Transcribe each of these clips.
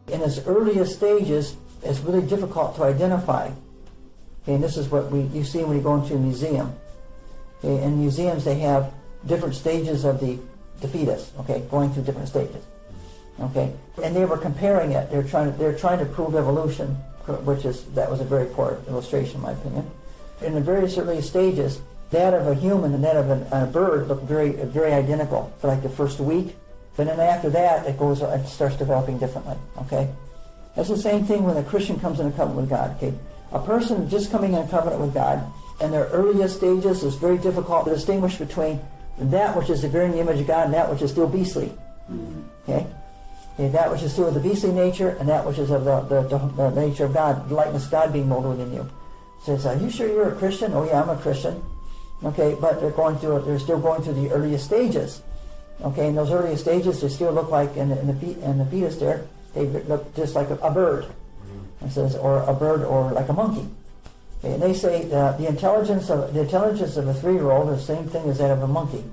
In its earliest stages, it's really difficult to identify. Okay, and this is what you see when you go into a museum. Okay, in museums, they have different stages of the fetus. Okay, going through different stages. Okay, and they were comparing it. They're trying to prove evolution, that was a very poor illustration, in my opinion. In the various early stages, that of a human and that of a bird look very identical for like the first week. But then after that, it starts developing differently. Okay, that's the same thing when a Christian comes in a covenant with God. Okay, a person just coming in a covenant with God, in their earliest stages, is very difficult to distinguish between that which is the very image of God and that which is still beastly. Okay, that which is still of the beastly nature and that which is of the nature of God, the likeness of God being molded within you. So it's, are you sure you're a Christian? Oh yeah, I'm a Christian. Okay, but they're still going through the earliest stages. Okay, in those earliest stages, they still look like in the fetus there, they look just like a bird. It says, or a bird, or like a monkey. Okay, and they say the intelligence of a 3-year-old is the same thing as that of a monkey.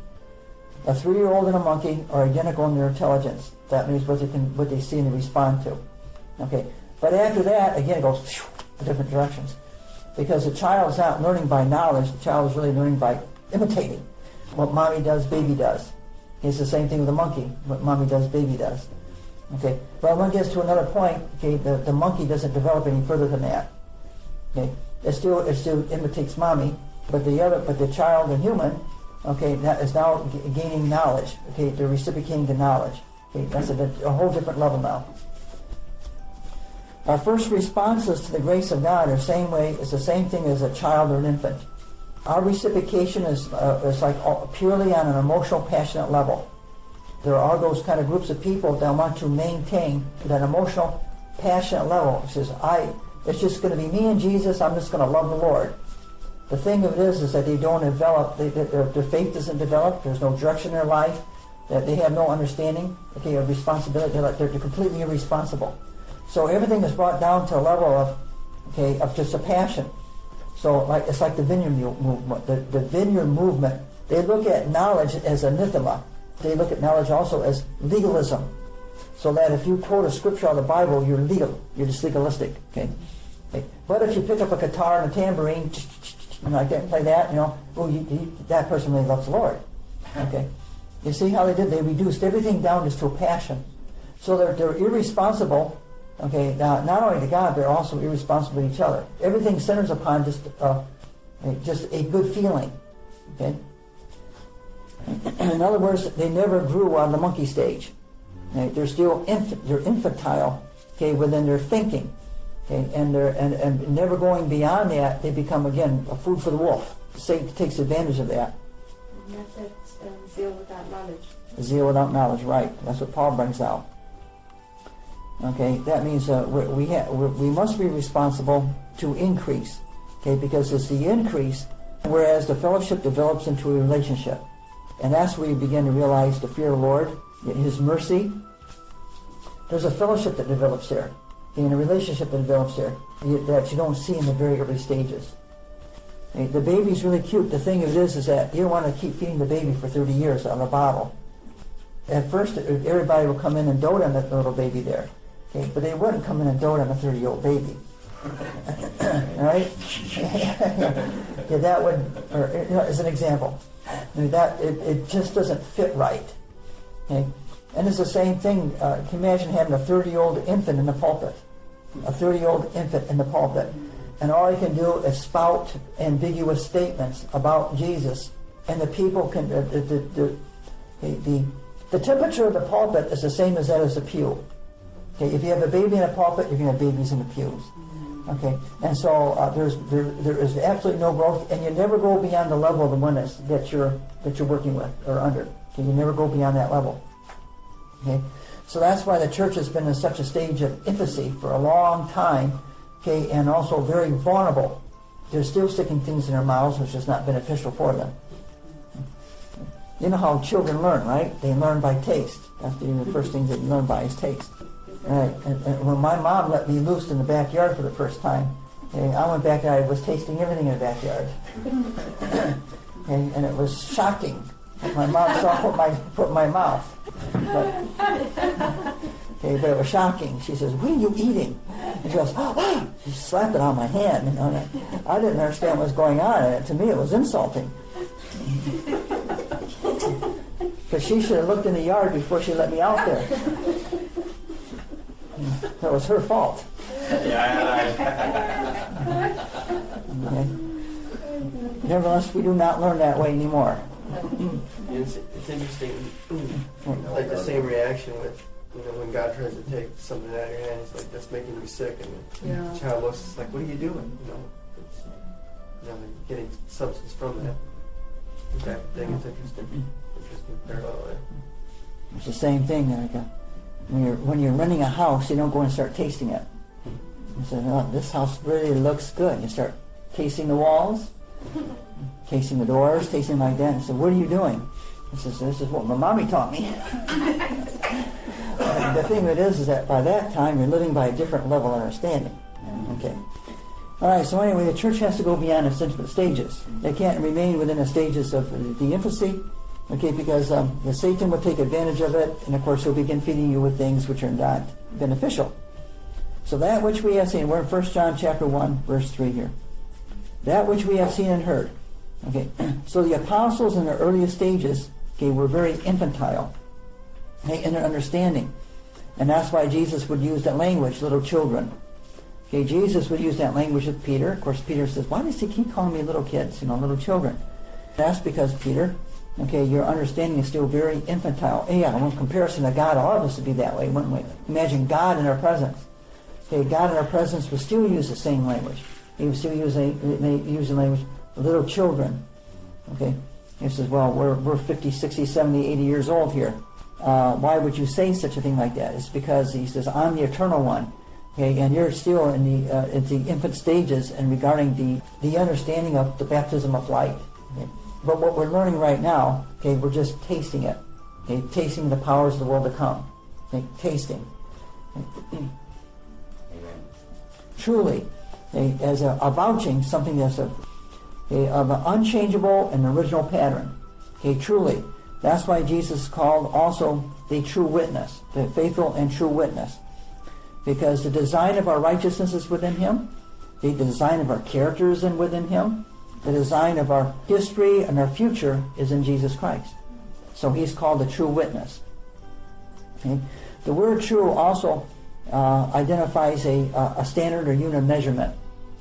A 3-year-old and a monkey are identical in their intelligence. That means what they see and they respond to. Okay, but after that, again, it goes in different directions. Because the child is not learning by knowledge, the child is really learning by imitating. What mommy does, baby does. It's the same thing with the monkey. What mommy does, baby does. Okay, but when it gets to another point, okay, the monkey doesn't develop any further than that. Okay, it still imitates mommy, but the child, the human, okay, that is now gaining knowledge. Okay, they're reciprocating the knowledge. Okay, that's a whole different level now. Our first responses to the grace of God are the same thing as a child or an infant. Our reciprocation is like purely on an emotional, passionate level. There are those kind of groups of people that want to maintain that emotional, passionate level. It says, it's just going to be me and Jesus. I'm just going to love the Lord. The thing of it is that they don't develop. Their faith doesn't develop. There's no direction in their life. That they have no understanding. Okay, of responsibility. They're completely irresponsible. So everything is brought down to a level of just a passion. So it's like the vineyard movement. The vineyard movement, they look at knowledge as anathema. They look at knowledge also as legalism. So that if you quote a scripture out of the Bible, you're legal. You're just legalistic. Okay. But if you pick up a guitar and a tambourine, and I can't play that, that person really loves the Lord. Okay. You see how they did? They reduced everything down just to a passion. So they're irresponsible. Okay, now not only to God, they're also irresponsible to each other. Everything centers upon just a good feeling. Okay. In other words, they never grew on the monkey stage. Okay? They're still they're infantile. Okay, within their thinking. Okay, and never going beyond that, they become again a food for the wolf. Satan takes advantage of that. And that's it. Zeal without knowledge. Zeal without knowledge, right? That's what Paul brings out. Okay, that means we must be responsible to increase, okay, because it's the increase, whereas the fellowship develops into a relationship. And that's where you begin to realize the fear of the Lord, His mercy. There's a fellowship that develops there, and a relationship that develops there that you don't see in the very early stages. Okay, the baby's really cute. The thing of it is that you don't want to keep feeding the baby for 30 years out of a bottle. At first, everybody will come in and dote on that little baby there. Okay, but they wouldn't come in and dote on a 30-year-old baby. All right? Yeah, that would, or as an example, it just doesn't fit right. Okay? And it's the same thing. Can you imagine having a 30-year-old infant in the pulpit? A 30-year-old infant in the pulpit. And all he can do is spout ambiguous statements about Jesus. And the people can, the temperature of the pulpit is the same as that as the pew. Okay, if you have a baby in a pulpit, you're going to have babies in the pews. Okay, and so there is absolutely no growth, and you never go beyond the level of the one that you're working with or under. Okay, you never go beyond that level. Okay, so that's why the church has been in such a stage of infancy for a long time. Okay, and also very vulnerable. They're still sticking things in their mouths, which is not beneficial for them. You know how children learn, right? They learn by taste. That's the first thing they learn by is taste. Right. And when my mom let me loose in the backyard for the first time, I went back and I was tasting everything in the backyard. And it was shocking. My mom saw put my mouth. But it was shocking. She says, "What are you eating?" And she goes, "Oh!" She slapped it on my hand. And I didn't understand what was going on. And to me, it was insulting. But she should have looked in the yard before she let me out there. That was her fault. Okay. Nevertheless, we do not learn that way anymore. It's interesting, like the same reaction with, when God tries to take something out of your hand, it's like, that's making me sick, and the child looks, it's like, what are you doing? It's, they're getting substance from that. I think it's interesting parallel there. It's the same thing. Like when you're renting a house, you don't go and start tasting it. You say, "Oh, this house really looks good." You start tasting the walls, tasting the doors, tasting like that. And so, "What are you doing?" He says, "This is what my mommy taught me." The thing that is that by that time you're living by a different level of understanding. Okay. All right. So anyway, the church has to go beyond its infant stages. They can't remain within the stages of the infancy. Okay, because the Satan will take advantage of it, and of course he'll begin feeding you with things which are not beneficial. So that which we have seen, we're in 1 John chapter 1, verse 3 here. That which we have seen and heard. Okay, so the apostles in the earliest stages, were very infantile, in their understanding. And that's why Jesus would use that language, little children. Okay, Jesus would use that language with Peter. Of course, Peter says, "Why does he keep calling me little kids, little children?" That's because, Peter, your understanding is still very infantile. Yeah, in comparison to God, all of us would be that way, wouldn't we? Imagine God in our presence. Okay, God in our presence would still use the same language. He would still use the language, little children. Okay, he says, "Well, we're 50, 60, 70, 80 years old here. Why would you say such a thing like that?" It's because he says, "I'm the eternal one." Okay, and you're still in the infant stages and regarding the understanding of the baptism of light. Okay? But what we're learning right now, we're just tasting it. Okay, tasting the powers of the world to come. Okay, tasting. Okay. Truly, as a vouching something that's of an unchangeable and original pattern. Okay, truly. That's why Jesus is called also the true witness, the faithful and true witness. Because the design of our righteousness is within him. The design of our character is within him. The design of our history and our future is in Jesus Christ. So he's called the true witness. Okay? The word true also identifies a standard or unit of measurement.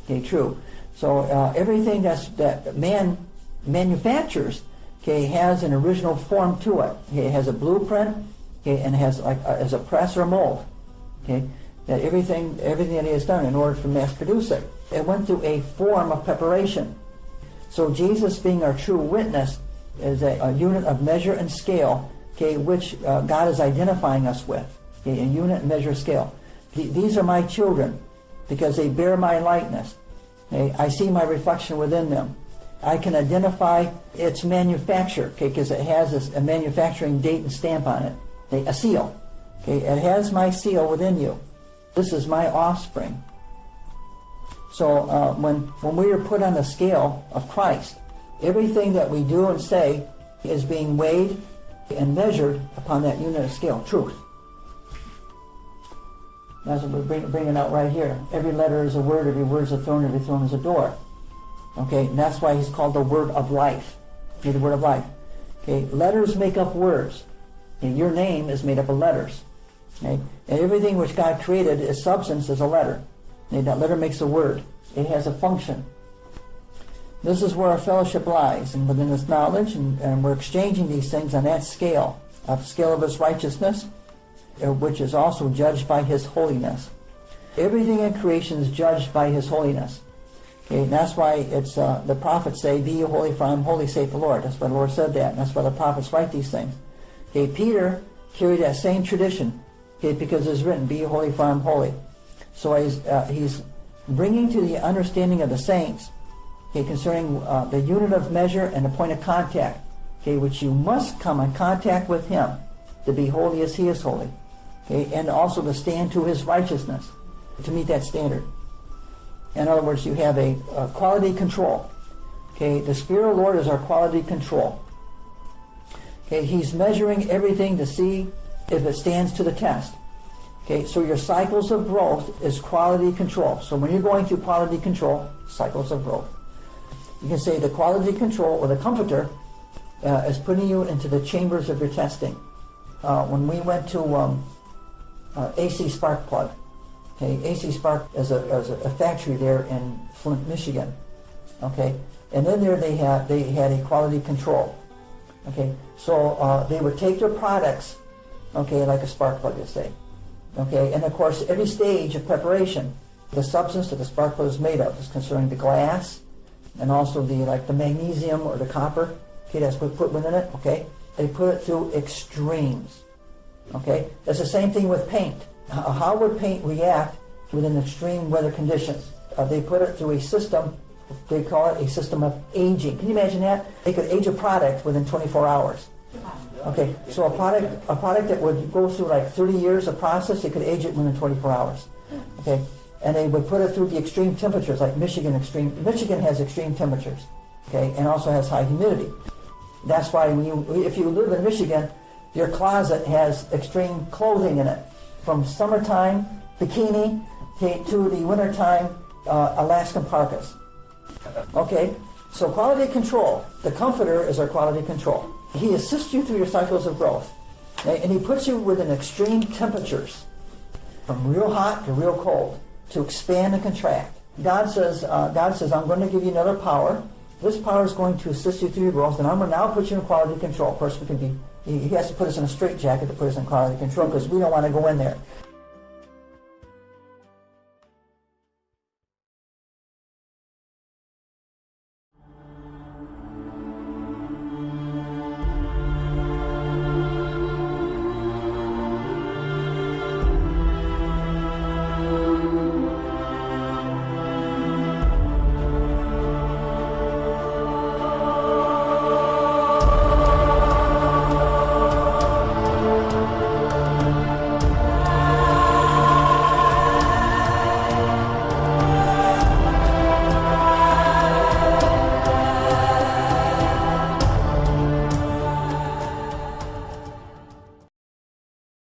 Okay, true. So everything that man manufactures, has an original form to it. Okay, it has a blueprint, and it has as a press or mold. Okay, that everything that he has done in order to mass produce it. It went through a form of preparation. So Jesus, being our true witness, is a unit of measure and scale, which God is identifying us with. A unit, measure, scale. These are my children because they bear my likeness. I see my reflection within them. I can identify its manufacture, because it has a manufacturing date and stamp on it, a seal. It has my seal within you. This is my offspring. So when we are put on the scale of Christ, everything that we do and say is being weighed and measured upon that unit of scale, truth. That's what we're bringing out right here. Every letter is a word, every word is a throne, every throne is a door. Okay, and that's why he's called the word of life. Okay, the word of life. Okay, letters make up words. Okay, your name is made up of letters. Okay, and everything which God created is substance is a letter. Okay, that letter makes a word. It has a function. This is where our fellowship lies, and within this knowledge, and we're exchanging these things on that scale of his righteousness, which is also judged by his holiness. Everything in creation is judged by his holiness. Okay, and that's why it's the prophets say, "Be ye holy, for I am holy, saith the Lord." That's why the Lord said that, and that's why the prophets write these things. Okay, Peter carried that same tradition, because it's written, "Be ye holy, for I am holy." So he's bringing to the understanding of the saints, concerning the unit of measure and the point of contact, which you must come in contact with him to be holy as he is holy, and also to stand to his righteousness, to meet that standard. In other words, you have a quality control. The Spirit of the Lord is our quality control. Okay, he's measuring everything to see if it stands to the test. Okay, so your cycles of growth is quality control. So when you're going through quality control, cycles of growth, you can say the quality control or the comforter is putting you into the chambers of your testing. When we went to AC Spark Plug, okay, AC Spark is a factory there in Flint, Michigan. Okay, and in there they had a quality control. Okay, so they would take their products, okay, like a spark plug, let's say. Okay, and of course, every stage of preparation, the substance that the spark plug is made of is concerning the glass and also the magnesium or the copper. Okay, that's put within it. Okay, they put it through extremes. Okay, that's the same thing with paint. How would paint react within extreme weather conditions? They put it through a system. They call it a system of aging. Can you imagine that? They could age a product within 24 hours. Okay, so a product that would go through like 30 years of process, they could age it within 24 hours. Okay, and they would put it through the extreme temperatures, like Michigan has extreme temperatures. Okay, and also has high humidity. That's why if you live in Michigan, your closet has extreme clothing in it, from summertime bikini to the wintertime Alaskan parkas. Okay, so quality control. The comforter is our quality control. He assists you through your cycles of growth, okay? And he puts you within extreme temperatures, from real hot to real cold, to expand and contract. God says, I'm going to give you another power. This power is going to assist you through your growth, and I'm going to now put you in quality control. Of course, he has to put us in a straitjacket to put us in quality control because we don't want to go in there.